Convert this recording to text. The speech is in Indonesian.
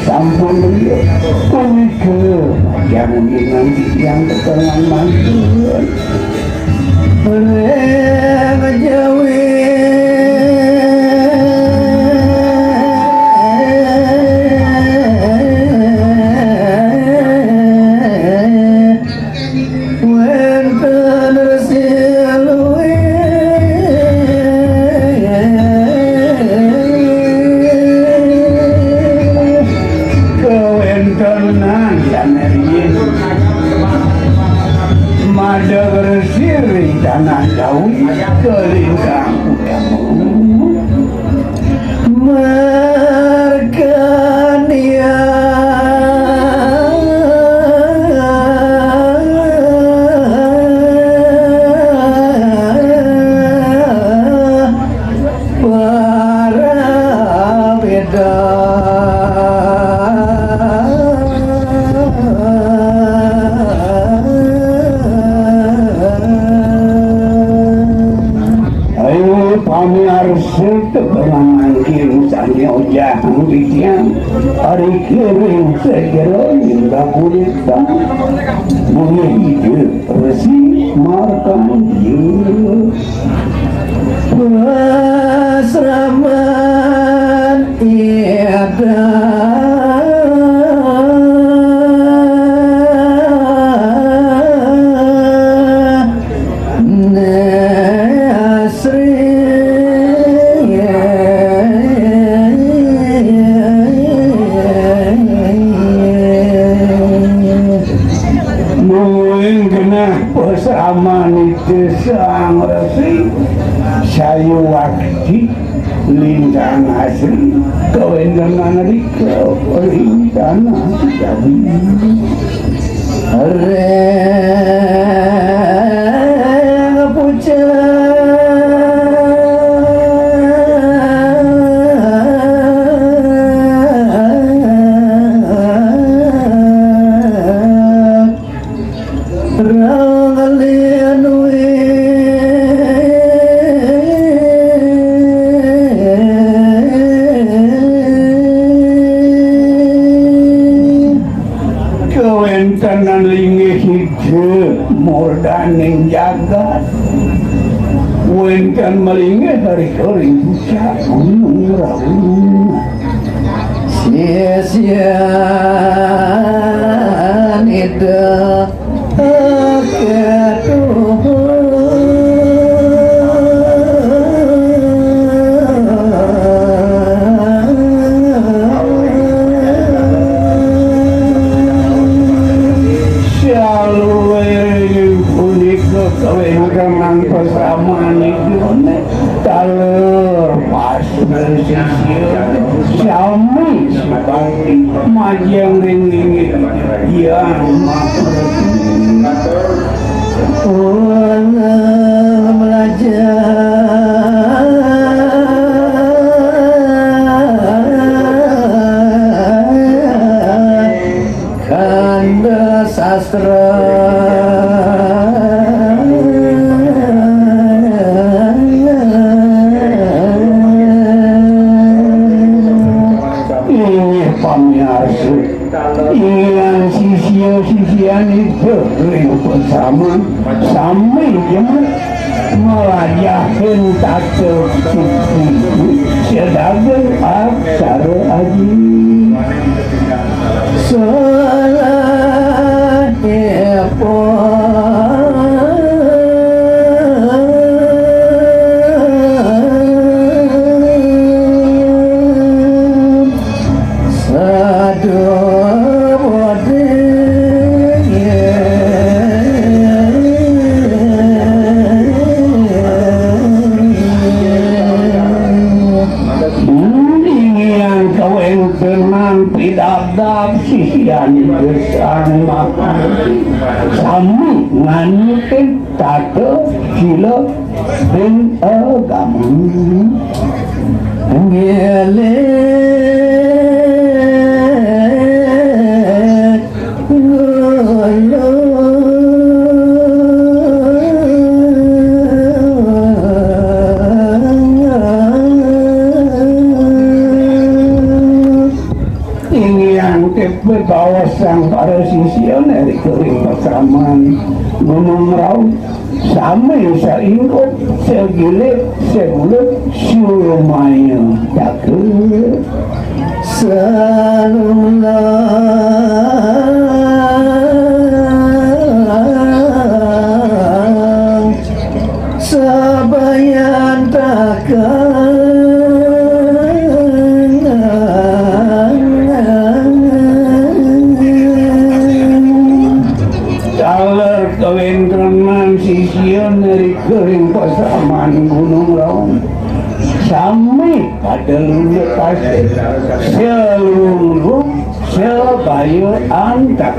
sampun beliau punika jangan nanti yang keterangan mantun mereka jawi tanah jauh kelingkang merkania para beda jangan bikin hari kering segera hingga kulitkan boleh hidup resi makan pasraman tiada aman itu sang resi saya wakti lintang asli kewenangan rika lintang jadi reng pucat kanan lingi hijau mordaning jagat wenkan melingi hari-hari bucah menurau sia-sia nida kawengan pasaman itu talur pas sami seperti majang ringing yang belajar kanda sastra yang sisian itu bersama sampai jemaat melayakan tato sedagang aksara aji salat pidadab sisian bersama sami nganutin tato sila dan agama ngele Pepe bawa sang para sisyon dari kering pasaman Gunung Raung sami saingkot segile segulut siumaya cakep sanulang sabayan takkan kawin kerenan sisian dari kering pasaman Gunung Raung sami pada lepas seluruh sebayu antak